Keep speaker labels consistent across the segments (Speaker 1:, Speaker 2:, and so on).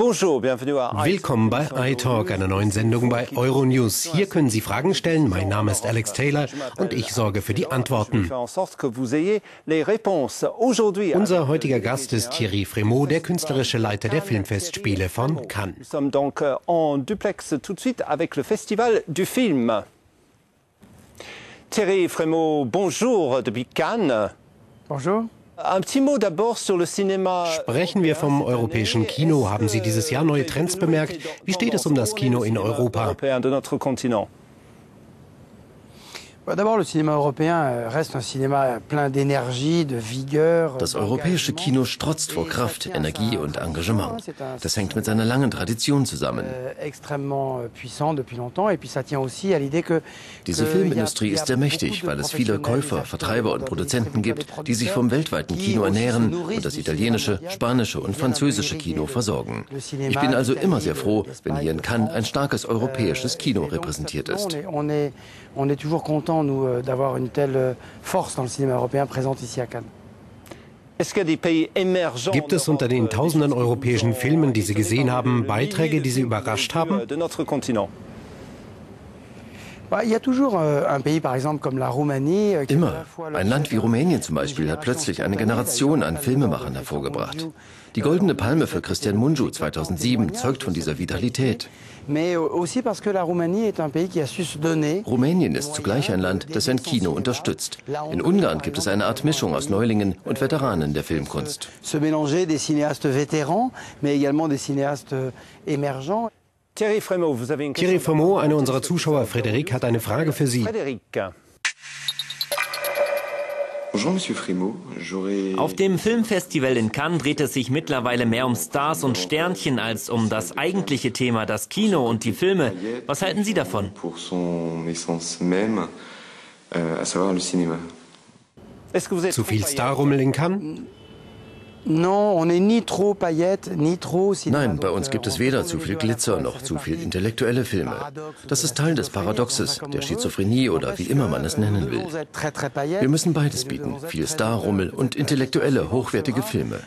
Speaker 1: Willkommen bei iTalk, einer neuen Sendung bei Euronews. Hier können Sie Fragen stellen. Mein Name ist Alex Taylor und ich sorge für die Antworten. Unser heutiger Gast ist Thierry Frémaux, der künstlerische Leiter der Filmfestspiele von Cannes. Thierry Frémaux, bonjour depuis Cannes.
Speaker 2: Bonjour.
Speaker 1: Sprechen wir vom europäischen Kino. Haben Sie dieses Jahr neue Trends bemerkt? Wie steht es um das Kino in Europa?
Speaker 3: Das europäische Kino strotzt vor Kraft, Energie und Engagement. Das hängt mit seiner langen Tradition zusammen. Diese Filmindustrie ist sehr mächtig, weil es viele Käufer, Vertreiber und Produzenten gibt, die sich vom weltweiten Kino ernähren und das italienische, spanische und französische Kino versorgen. Ich bin also immer sehr froh, wenn hier in Cannes ein starkes europäisches Kino repräsentiert ist.
Speaker 2: On est toujours content, nous, d'avoir une telle force dans le cinéma européen présente ici à Cannes.
Speaker 1: Gibt es unter den tausenden europäischen Filmen, die Sie gesehen haben, Beiträge, die Sie überrascht haben?
Speaker 3: Immer. Ein Land wie Rumänien zum Beispiel hat plötzlich eine Generation an Filmemachern hervorgebracht. Die Goldene Palme für Cristian Mungiu 2007 zeugt von dieser Vitalität. Rumänien ist zugleich ein Land, das sein Kino unterstützt. In Ungarn gibt es eine Art Mischung aus Neulingen und Veteranen der Filmkunst.
Speaker 1: Thierry Frémaux, einer unserer Zuschauer, Frédéric, hat eine Frage für Sie.
Speaker 4: Auf dem Filmfestival in Cannes dreht es sich mittlerweile mehr um Stars und Sternchen als um das eigentliche Thema, das Kino und die Filme. Was halten Sie davon?
Speaker 1: Zu viel Starrummel in Cannes?
Speaker 3: Nein, bei uns gibt es weder zu viel Glitzer noch zu viel intellektuelle Filme. Das ist Teil des Paradoxes, der Schizophrenie oder wie immer man es nennen will. Wir müssen beides bieten, viel Starrummel und intellektuelle, hochwertige Filme.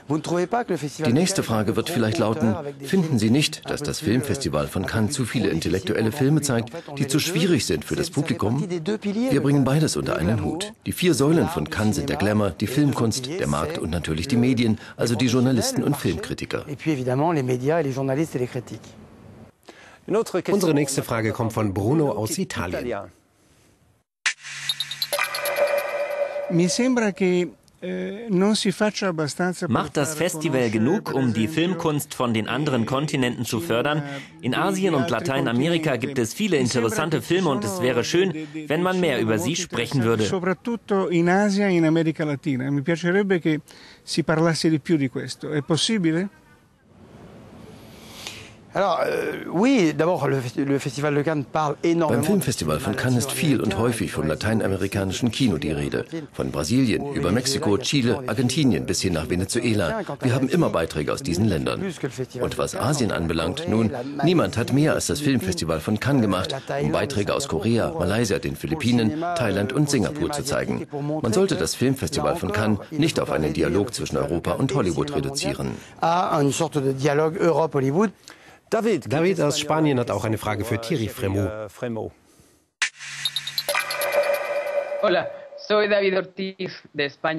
Speaker 3: Die nächste Frage wird vielleicht lauten, finden Sie nicht, dass das Filmfestival von Cannes zu viele intellektuelle Filme zeigt, die zu schwierig sind für das Publikum? Wir bringen beides unter einen Hut. Die 4 Säulen von Cannes sind der Glamour, die Filmkunst, der Markt und natürlich die Medien, also die Journalisten und Filmkritiker.
Speaker 1: Unsere nächste Frage kommt von Bruno aus Italien.
Speaker 4: Macht das Festival genug, um die Filmkunst von den anderen Kontinenten zu fördern? In Asien und Lateinamerika gibt es viele interessante Filme und es wäre schön, wenn man mehr über sie sprechen würde.
Speaker 5: Soprattutto in Asia e in America Latina. Mi piacerebbe che si parlasse di più di questo. È possibile?
Speaker 3: Beim Filmfestival von Cannes ist viel und häufig vom lateinamerikanischen Kino die Rede. Von Brasilien über Mexiko, Chile, Argentinien bis hin nach Venezuela. Wir haben immer Beiträge aus diesen Ländern. Und was Asien anbelangt, nun, niemand hat mehr als das Filmfestival von Cannes gemacht, um Beiträge aus Korea, Malaysia, den Philippinen, Thailand und Singapur zu zeigen. Man sollte das Filmfestival von Cannes nicht auf einen Dialog zwischen Europa und Hollywood reduzieren.
Speaker 1: David aus Spanien hat auch eine Frage für Thierry Frémaux.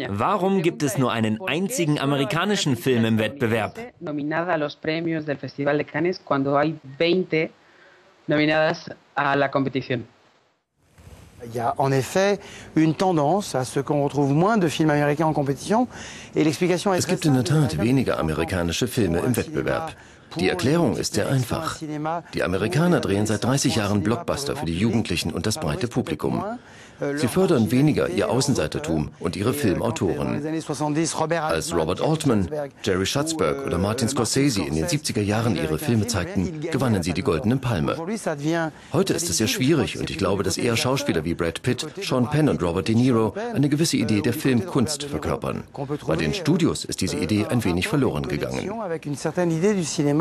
Speaker 4: Warum gibt es nur einen einzigen amerikanischen Film im Wettbewerb?
Speaker 2: Il y a en effet une tendance à ce qu'on retrouve moins de films américains en compétition et l'explication est
Speaker 3: Es gibt in der Tat weniger amerikanische Filme im Wettbewerb. Die Erklärung ist sehr einfach. Die Amerikaner drehen seit 30 Jahren Blockbuster für die Jugendlichen und das breite Publikum. Sie fördern weniger ihr Außenseitertum und ihre Filmautoren. Als Robert Altman, Jerry Schatzberg oder Martin Scorsese in den 70er Jahren ihre Filme zeigten, gewannen sie die Goldene Palme. Heute ist es sehr schwierig und ich glaube, dass eher Schauspieler wie Brad Pitt, Sean Penn und Robert De Niro eine gewisse Idee der Filmkunst verkörpern. Bei den Studios ist diese Idee ein wenig verloren gegangen.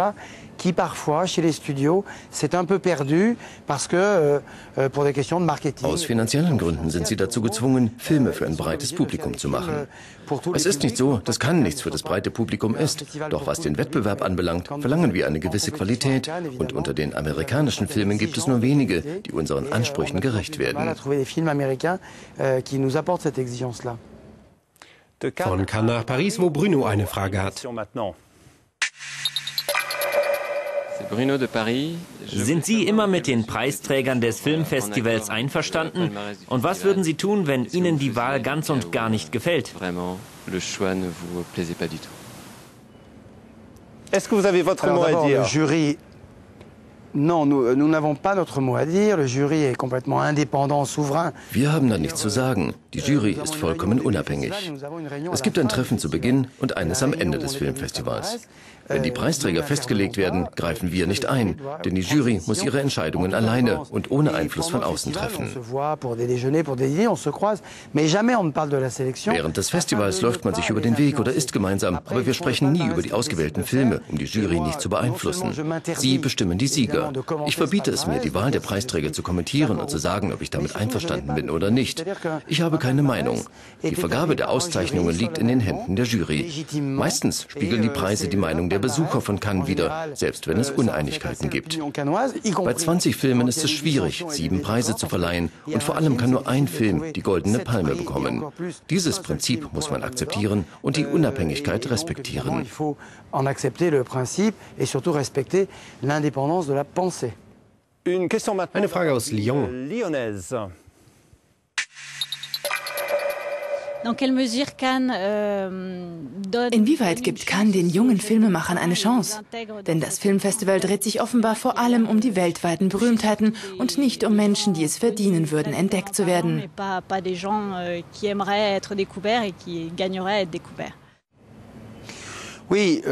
Speaker 2: sélection-là, qui parfois, chez les studios, s'est un peu perdu, parce que, pour des questions de marketing.
Speaker 3: Aus finanziellen Gründen sind sie dazu gezwungen, Filme für ein breites Publikum zu machen. Es ist nicht so, dass Cannes nichts für das breite Publikum ist. Doch was den Wettbewerb anbelangt, verlangen wir eine gewisse Qualität. Und unter den amerikanischen Filmen gibt es nur wenige, die unseren Ansprüchen gerecht werden.
Speaker 1: Von Cannes nach Paris, wo Bruno eine Frage hat.
Speaker 4: Sind Sie immer mit den Preisträgern des Filmfestivals einverstanden? Und was würden Sie tun, wenn Ihnen die Wahl ganz und gar nicht gefällt?
Speaker 6: Est-ce que vous avez votre mot à dire?
Speaker 2: Le jury, non, nous n'avons pas notre mot à dire. Le jury est complètement indépendant, souverain.
Speaker 3: Wir haben da nichts zu sagen. Die Jury ist vollkommen unabhängig. Es gibt ein Treffen zu Beginn und eines am Ende des Filmfestivals. Wenn die Preisträger festgelegt werden, greifen wir nicht ein, denn die Jury muss ihre Entscheidungen alleine und ohne Einfluss von außen treffen. Während des Festivals läuft man sich über den Weg oder isst gemeinsam, aber wir sprechen nie über die ausgewählten Filme, um die Jury nicht zu beeinflussen. Sie bestimmen die Sieger. Ich verbiete es mir, die Wahl der Preisträger zu kommentieren und zu sagen, ob ich damit einverstanden bin oder nicht. Ich habe keine Meinung. Die Vergabe der Auszeichnungen liegt in den Händen der Jury. Meistens spiegeln die Preise die Meinung der Besucher von Cannes wider, selbst wenn es Uneinigkeiten gibt. Bei 20 Filmen ist es schwierig, 7 Preise zu verleihen und vor allem kann nur ein Film die Goldene Palme bekommen. Dieses Prinzip muss man akzeptieren und die Unabhängigkeit respektieren.
Speaker 1: Eine Frage aus Lyon.
Speaker 7: Inwieweit gibt Cannes den jungen Filmemachern eine Chance? Denn das Filmfestival dreht sich offenbar vor allem um die weltweiten Berühmtheiten und nicht um Menschen, die es verdienen würden, entdeckt zu werden.
Speaker 2: Oui,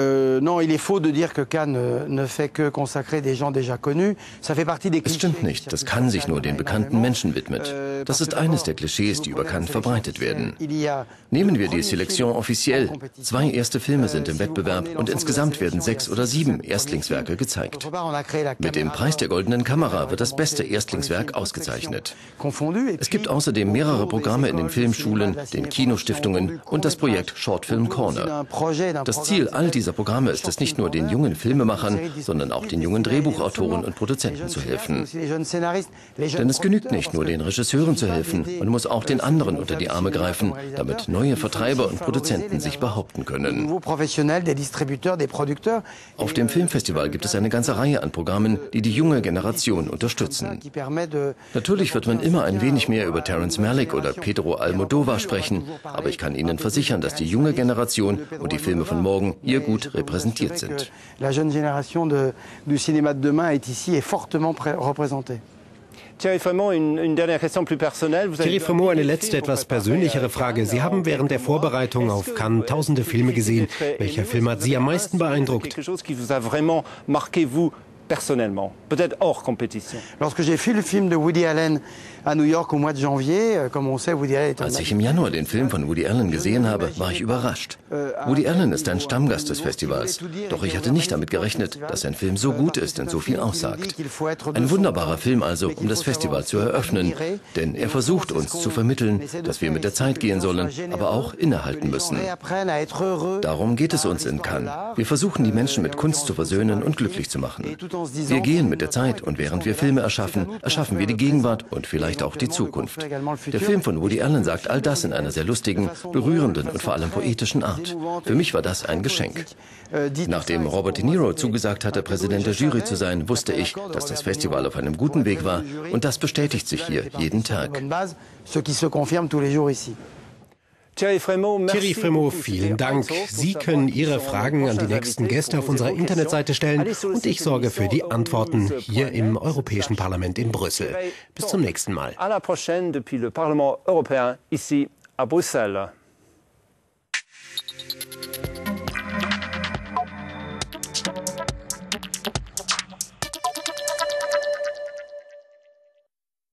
Speaker 2: non, il est faux de dire que Cannes ne fait que consacrer des gens déjà connus. Ça fait partie des
Speaker 3: Es stimmt nicht, dass Cannes sich nur den bekannten Menschen widmet. Das ist eines der Klischees, die über Cannes verbreitet werden. Nehmen wir die Sélection officielle. 2 erste Filme sind im Wettbewerb und insgesamt werden 6 oder 7 Erstlingswerke gezeigt. Mit dem Preis der Goldenen Kamera wird das beste Erstlingswerk ausgezeichnet. Es gibt außerdem mehrere Programme in den Filmschulen, den Kinostiftungen und das Projekt Short Film Corner. Das Ziel all dieser Programme ist es nicht nur, den jungen Filmemachern, sondern auch den jungen Drehbuchautoren und Produzenten zu helfen. Denn es genügt nicht nur, den Regisseuren zu helfen, man muss auch den anderen unter die Arme greifen, damit neue Vertreiber und Produzenten sich behaupten können. Auf dem Filmfestival gibt es eine ganze Reihe an Programmen, die die junge Generation unterstützen. Natürlich wird man immer ein wenig mehr über Terrence Malick oder Pedro Almodóvar sprechen, aber ich kann Ihnen versichern, dass die junge Generation und die Filme von morgen hier gut repräsentiert sind.
Speaker 2: La jeune génération du cinéma de demain est ici et fortement représentée.
Speaker 6: Thierry Frémaux,
Speaker 1: eine letzte, etwas persönlichere Frage. Sie haben während der Vorbereitung auf Cannes tausende Filme gesehen. Welcher Film hat Sie am meisten beeindruckt?
Speaker 6: Personnellement, peut-être hors compétition.
Speaker 2: Lorsque j'ai vu le film de Woody Allen à New York au mois de janvier, comme on sait, Woody Allen est
Speaker 3: Als ich im Januar den Film von Woody Allen gesehen habe, war ich überrascht. Woody Allen ist ein Stammgast des Festivals. Doch ich hatte nicht damit gerechnet, dass ein Film so gut ist und so viel aussagt. Ein wunderbarer Film also, um das Festival zu eröffnen. Denn er versucht uns zu vermitteln, dass wir mit der Zeit gehen sollen, aber auch innehalten müssen. Darum geht es uns in Cannes. Wir versuchen, die Menschen mit Kunst zu versöhnen und glücklich zu machen. Wir gehen mit der Zeit und während wir Filme erschaffen, erschaffen wir die Gegenwart und vielleicht auch die Zukunft. Der Film von Woody Allen sagt all das in einer sehr lustigen, berührenden und vor allem poetischen Art. Für mich war das ein Geschenk. Nachdem Robert De Niro zugesagt hatte, Präsident der Jury zu sein, wusste ich, dass das Festival auf einem guten Weg war und das bestätigt sich hier jeden Tag.
Speaker 1: Thierry Frémaux, vielen Dank. Sie können Ihre Fragen an die nächsten Gäste auf unserer Internetseite stellen und ich sorge für die Antworten hier im Europäischen Parlament in Brüssel. Bis zum nächsten Mal.
Speaker 6: À la prochaine depuis le Parlement européen ici à Bruxelles.